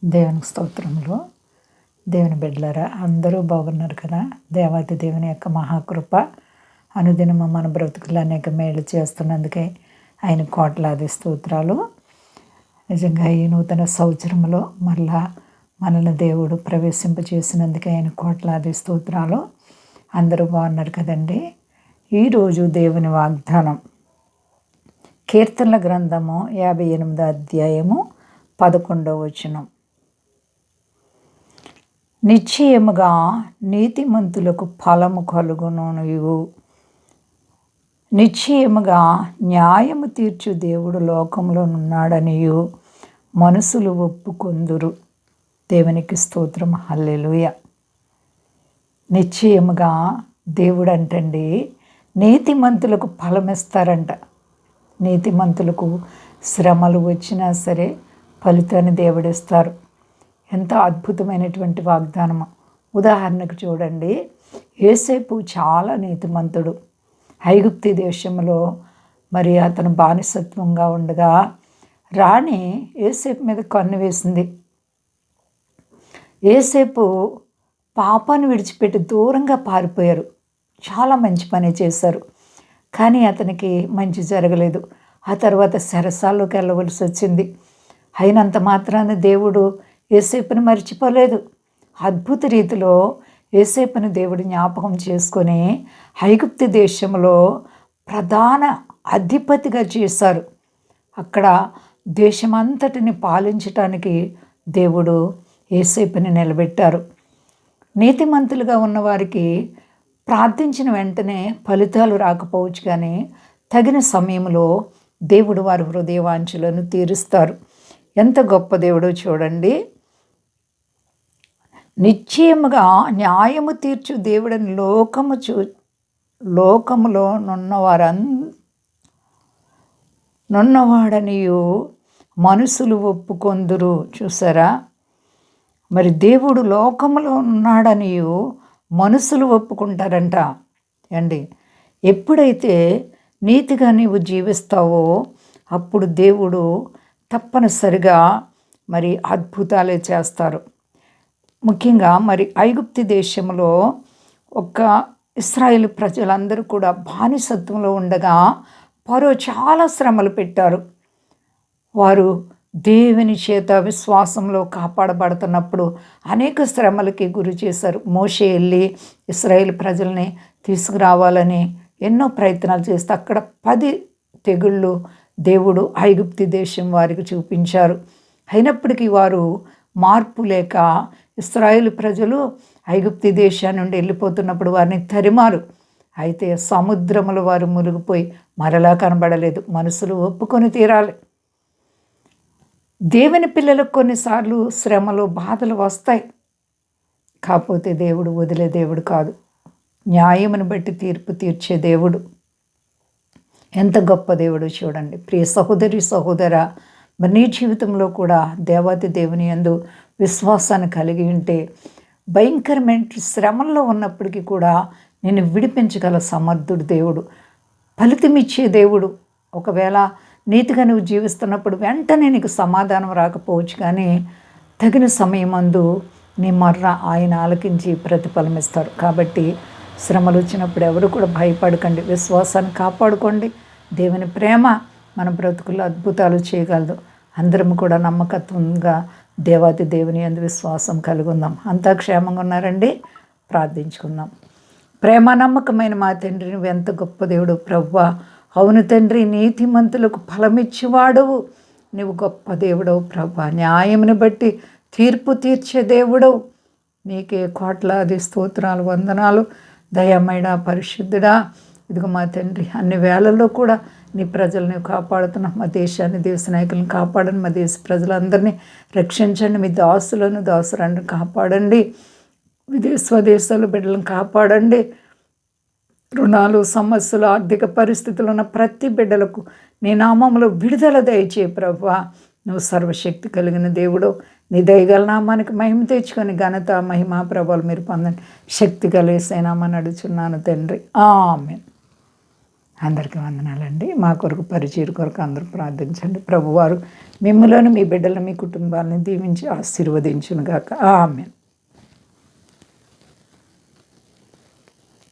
దేవునికి స్తోత్రములు. దేవుని బిడ్డలారా అందరూ బాగున్నారు కదా. దేవాతి దేవుని యొక్క మహాకృప అనుదినము మన బ్రతుకులు అనేక మేలు చేస్తున్నందుకే ఆయన కోట్లాది స్తోత్రాలు. నిజంగా ఈ నూతన సంవత్సరంలో మళ్ళా మనల్ని దేవుడు ప్రవేశింపచేసినందుకే ఆయన కోట్లాది స్తోత్రాలు. అందరూ బాగున్నారు కదండి. ఈరోజు దేవుని వాగ్దానం కీర్తనల గ్రంథము 58వ అధ్యాయము 11వ వచనం. నిశ్చయముగా నీతిమంతులకు ఫలము కలుగును. నిశ్చయముగా న్యాయము తీర్చు దేవుడు లోకంలో ఉన్నాడనియు మనుషులు ఒప్పుకొందురు. దేవునికి స్తోత్రం. హల్లెలూయా. నిశ్చయముగా దేవుడు అంటండి నీతిమంతులకు ఫలమిస్తారంట. నీతిమంతులకు శ్రమలు వచ్చినా సరే ఫలితాన్ని దేవుడిస్తారు. ఎంత అద్భుతమైనటువంటి వాగ్దానము. ఉదాహరణకు చూడండి, యోసేపు చాలా నీతిమంతుడు. ఐగుప్తు దేశంలో మరి అతను బానిసత్వంగా ఉండగా రాణి యోసేపు మీద కన్ను వేసింది. యోసేపు పాపాన్ని విడిచిపెట్టి దూరంగా పారిపోయారు. చాలా మంచి పని చేశారు, కానీ అతనికి మంచి జరగలేదు. ఆ తర్వాత చెరసాల్లోకి వెళ్ళవలసి వచ్చింది. అయినంత మాత్రాన దేవుడు యోసేపుని మర్చిపోలేదు. అద్భుత రీతిలో యోసేపుని దేవుడు జ్ఞాపకం చేసుకొని ఐగుప్తు దేశంలో ప్రధాన అధిపతిగా చేశారు. అక్కడ దేశమంతటిని పాలించటానికి దేవుడు యోసేపుని నిలబెట్టారు. నీతిమంతులుగా ఉన్నవారికి ప్రార్థించిన వెంటనే ఫలితాలు రాకపోవచ్చు, కానీ తగిన సమయంలో దేవుడు వారి హృదయవాంఛలను తీరుస్తారు. ఎంత గొప్ప దేవుడో చూడండి. నిశ్చయముగా న్యాయము తీర్చు దేవుడని లోకములో నున్నవాడనియు మనుషులు ఒప్పుకొందురు. చూసారా, మరి దేవుడు లోకములో ఉన్నాడనియు మనుషులు ఒప్పుకుంటారంట అండి. ఎప్పుడైతే నీతిగా నీవు జీవిస్తావో అప్పుడు దేవుడు తప్పనిసరిగా మరి అద్భుతాలే చేస్తారు. ముఖ్యంగా మరి ఐగుప్తు దేశంలో ఒక ఇశ్రాయేలు ప్రజలందరూ కూడా బానిసత్వంలో ఉండగా ఫరో చాలా శ్రమలు పెట్టారు. వారు దేవుని చేత విశ్వాసంలో కాపాడబడుతున్నప్పుడు అనేక శ్రమలకి గురి చేశారు. మోషే వెళ్ళి ఇశ్రాయేలు ప్రజల్ని తీసుకురావాలని ఎన్నో ప్రయత్నాలు చేస్తే అక్కడ 10 తెగుళ్ళు దేవుడు ఐగుప్తు దేశం వారికి చూపించారు. అయినప్పటికీ వారు మార్పు లేక ఇశ్రాయేలు ప్రజలు ఐగుప్తు దేశం నుండి వెళ్ళిపోతున్నప్పుడు వారిని తరిమారు. అయితే సముద్రములో వారు మునిగిపోయి మరలా కనబడలేదు. మనుషులు ఒప్పుకొని తీరాలి. దేవుని పిల్లలకు కొన్నిసార్లు శ్రమలు బాధలు వస్తాయి, కాకపోతే దేవుడు వదిలే దేవుడు కాదు. న్యాయమును బట్టి తీర్పు తీర్చే దేవుడు. ఎంత గొప్ప దేవుడు చూడండి. ప్రియ సహోదరి సహోదరా, మరి నీ జీవితంలో కూడా దేవాతి దేవుని యందు విశ్వాసాన్ని కలిగి ఉంటే భయంకరమైన శ్రమల్లో ఉన్నప్పటికీ కూడా నిన్ను విడిపించగల సమర్థుడు దేవుడు, ఫలితమిచ్చే దేవుడు. ఒకవేళ నీతిగా నువ్వు జీవిస్తున్నప్పుడు వెంటనే నీకు సమాధానం రాకపోవచ్చు, కానీ తగిన సమయమందు నీ మర్ర ఆయన ఆలకించి ప్రతిఫలం ఇస్తారు. కాబట్టి శ్రమలు వచ్చినప్పుడు ఎవరు కూడా భయపడకండి, విశ్వాసాన్ని కాపాడుకోండి. దేవుని ప్రేమ మన బ్రతుకుల్లో అద్భుతాలు చేయగలదు. అందరం కూడా నమ్మకత్వంగా దేవాతి దేవుని యందు విశ్వాసం కలిగి ఉందాం. అంతా క్షేమంగా ఉన్నారండి. ప్రార్థించుకుందాం. ప్రేమ నమ్మకమైన మా తండ్రి, నువ్వు ఎంత గొప్ప దేవుడు ప్రభువా. అవును తండ్రి, నీతిమంతులకు ఫలమిచ్చేవాడవు. నువ్వు గొప్ప దేవుడవు ప్రభువా. న్యాయమును బట్టి తీర్పు తీర్చే దేవుడవు. నీకే కోట్లాది స్తోత్రాలు, వందనాలు. దయామయుడా, పరిశుద్ధుడా, ఇదిగో మా తండ్రి, అన్ని వేళల్లో కూడా నీ ప్రజల్ని కాపాడుతున్నాం. మా దేశాన్ని, దేశ నాయకులను కాపాడండి. మా దేశ ప్రజలందరినీ రక్షించండి. మీ దాసురాన్ని కాపాడండి. స్వదేశాల బిడ్డలను కాపాడండి. రుణాలు, సమస్యలు, ఆర్థిక పరిస్థితులు ఉన్న ప్రతి బిడ్డలకు నీ నామంలో విడుదల దయచేయి ప్రభువా. నువ్వు సర్వశక్తి కలిగిన దేవుడు. నీ దయగల నామానికి మహిమ తెచ్చుకొని ఘనత, మహిమ, ప్రభావాలు మీరు పొందండి. శక్తి కలిసేనామని అడుగుచున్నాను తండ్రి. ఆమేన్. అందరికీ వందనాలండి. మా కొరకు పరిచయం కొరకు అందరూ ప్రార్థించండి. ప్రభువారు మిమ్మలను మీ బిడ్డలను మీ కుటుంబాలను దీవించి ఆశీర్వదించును గాక. ఆమేన్.